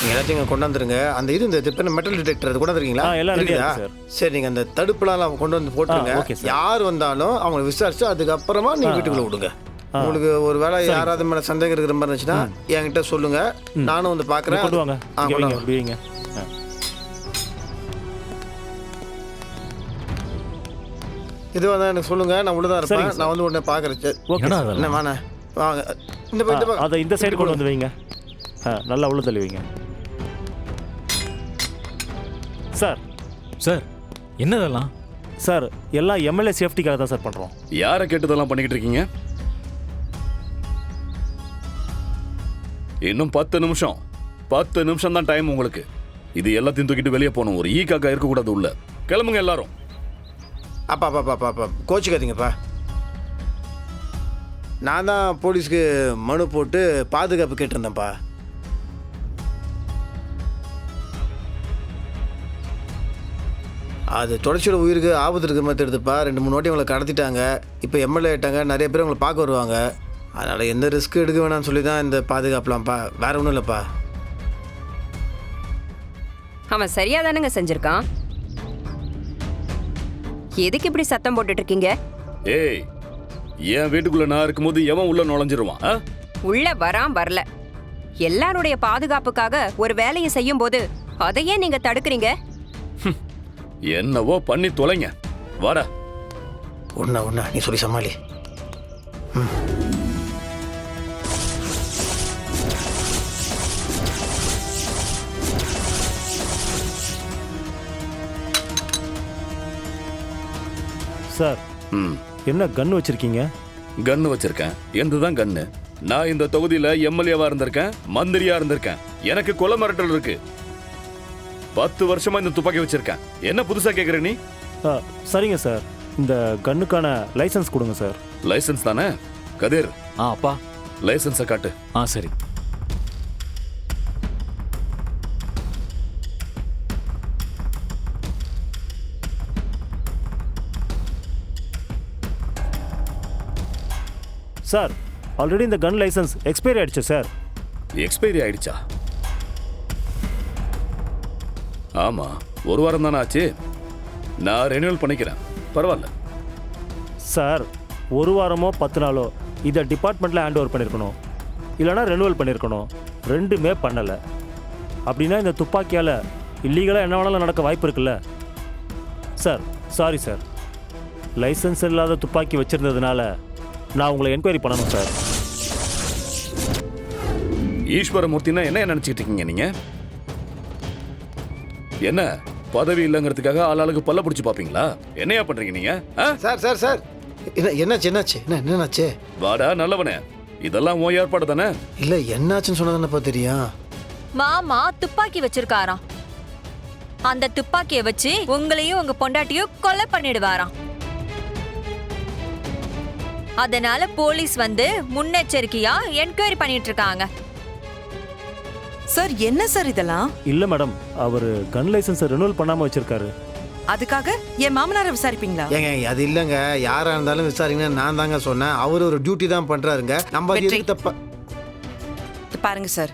நீங்கள் எல்லாத்தையும் இங்கே கொண்டாந்துருங்க. அந்த இந்த மெட்டல் டிடெக்டர் அது கொண்டாந்துருக்கீங்களா? எல்லாம் இருக்குதா? சார். சரி, நீங்கள் அந்த தடுப்புலாம் கொண்டு வந்து போட்டுருங்க. Okay sir. யார் வந்தாலும் அவங்களை விசாரிச்சு அதுக்கப்புறமா நீங்கள் வீட்டுக்குள்ளே விடுங்க. உங்களுக்கு ஒரு வேளை யாராவது மேலே சந்தேகம் இருக்கிற மாதிரி இருந்துச்சுன்னா என்கிட்ட சொல்லுங்க, நானும் வந்து பார்க்குறேன். கொண்டு வாங்க. வைங்க. இது வந்து எனக்கு சொல்லுங்க, நான் உள்ளதான் இருப்பேன். நான் வந்து உடனே பார்க்குறேன். என்ன வாங்க வாங்க, இந்த சைடு கொண்டு வந்து வைங்க. நல்லா உள்ள தள்ளி வைங்க. சார் என்னதெல்லாம்? சார் எல்லாம் எம்எல்ஏ சேஃப்டிக்காக தான் சார் பண்ணுறோம். யாரை கேட்டதெல்லாம் பண்ணிக்கிட்டு இருக்கீங்க? இன்னும் 10 நிமிஷம் தான் டைம் உங்களுக்கு. இது எல்லாத்தையும் தூக்கிட்டு வெளியே போகணும். ஒரு காக்கா இருக்கக்கூடாது உள்ள. கிளம்புங்க எல்லாரும். அப்பா கோச்சிக்காதீங்கப்பா. நான் தான் போலீஸ்க்கு மனு போட்டு பாதுகாப்பு கேட்டிருந்தேன்ப்பா. அது தொடர்ச்சியோட உயிருக்கு ஆபத்து இருக்கிற மாதிரி எடுத்துப்பா. 2-3 வாட்டி அவங்களை கடத்திட்டாங்க. இப்போ எம்எல்ஏ ஆகிட்டாங்க. நிறைய பேர் அவங்களை பார்க்க வருவாங்க. அதனால் எந்த ரிஸ்க் எடுக்க வேணாம்னு சொல்லி தான் இந்த பாதுகாப்புலாம்ப்பா. வேற ஒன்றும் இல்லைப்பா. அவன் சரியா தானுங்க செஞ்சிருக்கான். எதுக்கு இப்படி சத்தம் போட்டுட்டு இருக்கீங்க? ஏய், என் வீட்டுக்குள்ள நான் இருக்கும்போது எவன் உள்ள நுழைஞ்சிருவான்? உள்ள வரல. எல்லாருடைய பாதுகாப்புக்காக ஒரு வேலையை செய்யும் போது அதையே நீங்க தடுக்கிறீங்க. என்னவோ பண்ணி தொலைங்க. வாடா. ஒண்ணா நீ சொல்லி சமாளி. சார் என்ன கன் வச்சிருக்கீங்க? கன்னு வச்சிருக்கேன். எந்ததான் கன்னு? நான் இந்த தொகுதியில எம்எல்ஏவா இருந்திருக்கேன், மந்திரியா இருந்திருக்கேன். எனக்கு கொலை மிரட்டல் இருக்கு. 10 வருஷமா இந்த துப்பாக்கி வச்சிருக்கேன். என்ன புதுசா கேக்குற நீ? சரிங்க சார், இந்த கன்னுக்கான லைசன்ஸ் கொடுங்க சார். லைசன்ஸ் தானே? கதிர், அப்பா லைசன்ஸை காட்டு. சரி. சார் ஆல்ரெடி இந்த கன் லைசன்ஸ் எக்ஸ்பைரி ஆயிடுச்சு சார். எக்ஸ்பைரி ஆயிடுச்சா? ஆமா, 1 வாரம் தானே ஆச்சு. நான் ரெனியூவல் பண்ணிக்கிறேன், பரவாயில்ல. சார் 1 வாரமோ 10 நாளோ இதை டிபார்ட்மெண்ட்டில் ஹேண்ட் ஓவர் பண்ணியிருக்கணும், இல்லைனா ரெனியூவல் பண்ணியிருக்கணும். 2மே பண்ணலை. அப்படின்னா இந்த துப்பாக்கியால் இல்லீகலாக என்ன வேணாலும் நடக்க வாய்ப்பு இருக்குல்ல சார். சாரி சார், லைசன்ஸ் இல்லாத துப்பாக்கி வச்சுருந்ததுனால நான் உங்களை என்கொயரி பண்ணணும் சார். ஈஸ்வரமூர்த்தினா என்ன நினைச்சிட்டு இருக்கீங்க நீங்க? என்ன பதவி இல்லைங்கிறதுக்காக ஆளாளுக்கு பல்ல பிடிச்சி பாப்பீங்களா? என்னையா பண்றீங்க நீங்க? சார் என்னாச்சு? வாடா நல்லவனே, இதெல்லாம் உன் ஏற்பாடு தானே? இல்ல என்னாச்சுன்னு சொன்னதானப்பா தெரியும். மாமா துப்பாக்கி வச்சிருக்காராம். அந்த துப்பாக்கியை வச்சு உங்களையும் உங்க பொண்டாட்டியும் கொலை பண்ணிடுவாராம். அதனால போலீஸ் வந்து முன்னெச்சரிக்கையா என்கொயரி பண்ணிட்டு இருக்காங்க. சார் என்ன சார் இதெல்லாம்? இல்லை மேடம், அவர் கன் லைசன்ஸை ரெனியூவல் பண்ணாமல் வச்சிருக்காரு. அதுக்காக என் மாமனாரை விசாரிப்பீங்களா? ஏங்க அது இல்லைங்க, யாரா இருந்தாலும் விசாரிங்கன்னா நான் தாங்க சொன்னேன். அவர் ஒரு டியூட்டி தான் பண்றாருங்க. நம்ம தப்ப பாருங்க சார்,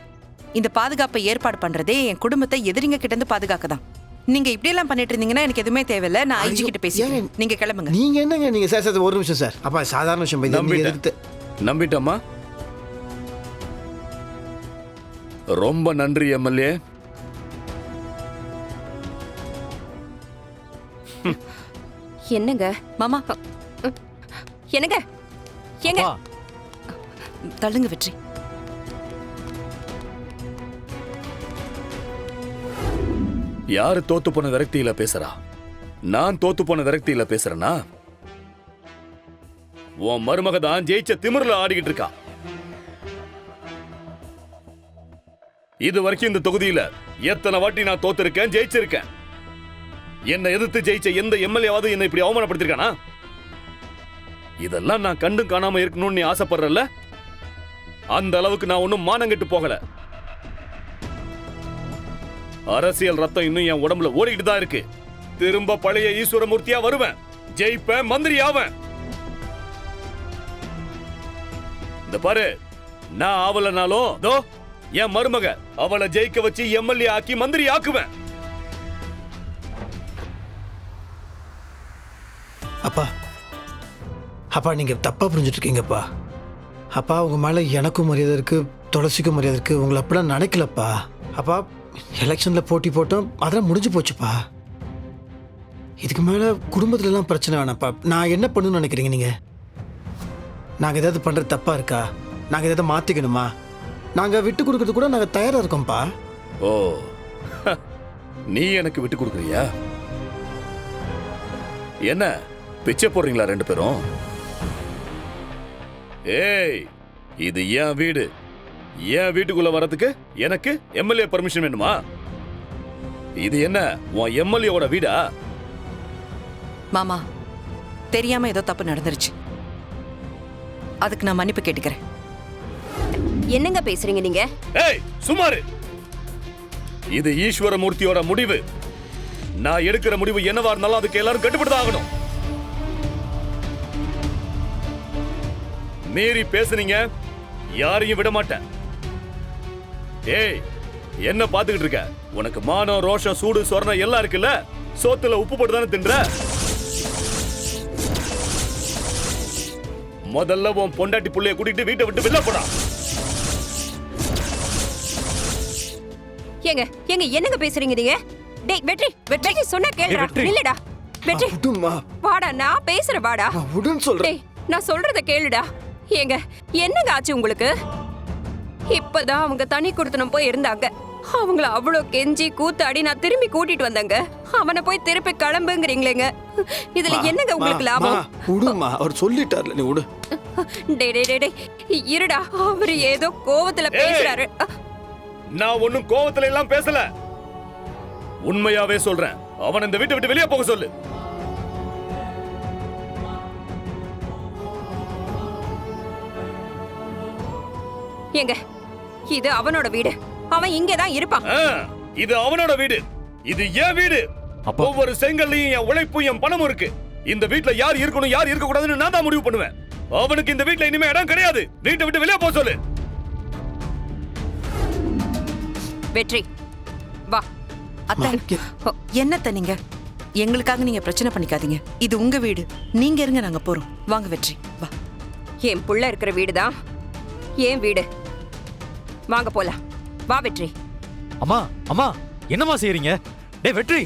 இந்த பாதுகாப்பை ஏற்பாடு பண்றதே என் குடும்பத்தை எதிரிங்க கிட்ட இருந்து பாதுகாக்க தான். நீங்க இப்படி எல்லாம் பண்ணிட்டு இருந்தீங்கன்னா எனக்கு எதுவுமே தேவையில்ல. நான் ஐஜி கிட்ட பேசிக்கிறேன். நீங்க கிளம்புங்க. நீங்க என்னங்க நீங்க சார் ஒரு நிமிஷம் சார். அப்பா சாதாரண விஷயம். நம்பிட்டம்மா. ரொம்ப நன்றி எம்எல்ஏ. என்னங்க மாமா? என்னங்க எங்க தள்ளுங்க வெற்றி. யாரு தோத்து போன விரக்தியில பேசுறா? நான் தோத்து போன விரக்தியில பேசுறேனா? உன் மருமக தான் ஜெயிச்ச திமிர்ல ஆடிக்கிட்டு இருக்கா. இது வரைக்கும் இந்த தொகுதியில எத்தனை வாட்டி நான் தோத்திருக்கேன், ஜெயிச்சிருக்கேன். என்னை எதிர்த்து ஜெயிச்ச எந்த எம்எல்ஏவாவது என்னை இப்படி அவமானப்படுத்திருக்கானா? இதெல்லாம் நான் கண்டும் காணாம இருக்கணும்னு நீ ஆசைப்படுறல? அந்த அளவுக்கு நான் ஒன்னும் மானங்கெட்டு போகல. அரசியல் ரத்தம் இன்னும் என் உடம்புல ஓடிக்கிட்டு தான் இருக்கு. திரும்ப பழைய ஈஸ்வரமூர்த்தியா வருவேன், ஜெயிப்பேன், மந்திரி ஆவேன். இந்த பாரு, நான் ஆவலனாலும் என் மருமக அவளை ஜெயிக்க வச்சு எம்எல்ஏ ஆக்கி மந்திரி ஆக்குவேன். அப்பா அப்பா நீங்கள் தப்பாக புரிஞ்சுட்டு இருக்கீங்கப்பா. அப்பா உங்கள் மேலே எனக்கும் மரியாதை இருக்குது, துளசிக்கும் மரியாதை இருக்குது. உங்களை அப்படிலாம் நினைக்கலப்பா. அப்பா எலெக்ஷனில் போட்டி போட்டோம், அதெல்லாம் முடிஞ்சு போச்சுப்பா. இதுக்கு மேலே குடும்பத்துலலாம் பிரச்சனை வேணாப்பா. நான் என்ன பண்ணணும்னு நினைக்கிறீங்க நீங்கள்? நாங்கள் ஏதாவது பண்ணுறது தப்பாக இருக்கா? நாங்கள் ஏதாவது மாற்றிக்கணுமா? நாங்கள் விட்டு கொடுக்கறது கூட நாங்கள் தயாராக இருக்கோம்ப்பா. ஓ, நீ எனக்கு விட்டு கொடுக்குறியா? என்ன பிச்சை போடுறீங்களா ரெண்டு பேரும்? ஏய், இது என் வீடு. என் வீட்டுக்குள்ள வரதுக்கு எனக்கு எம்எல்ஏ பர்மிஷன் வேணுமா? இது என்ன உன் எம்எல்ஏவோட வீடா? மாமா, தெரியாம ஏதோ தப்பு நடந்துருச்சு. அதுக்கு நான் மன்னிப்பு கேட்டுக்கிறேன். என்னங்க பேசுறீங்க நீங்க? ஏய், சுமாரு. இது ஈஸ்வரமூர்த்தியோட முடிவு. நான் எடுக்கிற முடிவு என்னவா இருந்தாலும் அதுக்கு எல்லாரும் கட்டுப்பட்டு ஆகணும். மீறி பேசுனீங்க, யாரையும் விட மாட்டேன். ஏய், என்ன பாத்துக்கிட்டு இருக்க? உனக்கு மானம், ரோஷம், சூடு, சொரணம் எல்லாம் இருக்குல்ல? சோத்துல உப்பு போட்டு தானே தின்ற. முதல்ல உன் பொண்டாட்டி புள்ளைய கூட்டிட்டு வீட்டை விட்டு வெளில போடா. ஏங்க ஏங்க என்னங்க பேசுறீங்க நீங்க? டேய் வெற்றி, வெற்றி சொன்னா கேளுடா. இல்லடா வெற்றி, விடுமா, வாடா, நான் பேசுறேன் வாடா. விடுன்னு சொல்கிறேன். டேய் நான் சொல்றத கேளுடா. ஏங்க என்னங்க ஆச்சு உங்களுக்கு? இப்பதான் அவங்க தனி கொடுத்தனம் போய் இருந்தாங்க. அவங்கள அவ்வளோ கெஞ்சி கூத்தாடி நான் திரும்பி கூட்டிட்டு வந்தேங்க. அவனை போய் திருப்பி கிளம்புங்கிறீங்களேங்க. இதுல என்னங்க உங்களுக்கு லாபம்? விடுமா, அவர் சொல்லிட்டார்ல, நீ விடு. டேய் டேய் டேய் டேய், இருடா, அவரு ஏதோ கோவத்துல பேசுறாரு. நான் ஒண்ணும் கோவத்துல எல்லாம் பேசல. உண்மையாவே சொல்றேன். அவன் இந்த வீட்டை விட்டு வெளியே போக சொல்லு. ஏங்க இது அவனோட வீடு, அவன் இங்கதான் இருப்பான். இது அவனோட வீடு, இது என் வீடு. ஒவ்வொரு செங்கல்லையும் என் உழைப்பும் என் பணமும் இருக்கு. இந்த வீட்ல யார் இருக்கணும் யார் இருக்க கூடாதுன்னு நான் தான் முடிவு பண்ணுவேன். அவனுக்கு இந்த வீட்ல இனிமே இடம் கிடையாது. வீட்டை விட்டு வெளியே போக சொல்லு. வெற்றி வா. அத்தை, என்னத்த நீங்க? எங்களுக்காக நீங்க பிரச்சனை பண்ணிக்காதீங்க. இது உங்க வீடு. நீங்க இருங்க, நாங்க போறோம். வாங்க வெற்றி, வா. என் புள்ள இருக்கிற வீடுதான் என் வீடு. வாங்க போலாம். வா வெற்றி. அம்மா அம்மா, என்னம்மா செய்யறீங்க? டேய் வெற்றி.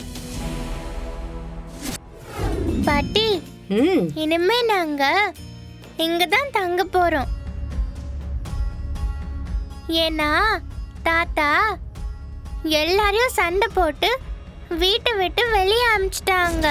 பாட்டி, இனிமே நாங்க இங்கதான் தங்க போறோம். ஏன்னா தாத்தா எல்லாரையும் சண்டை போட்டு வீட்டை விட்டு வெளியே அனுப்பிச்சிட்டாங்க.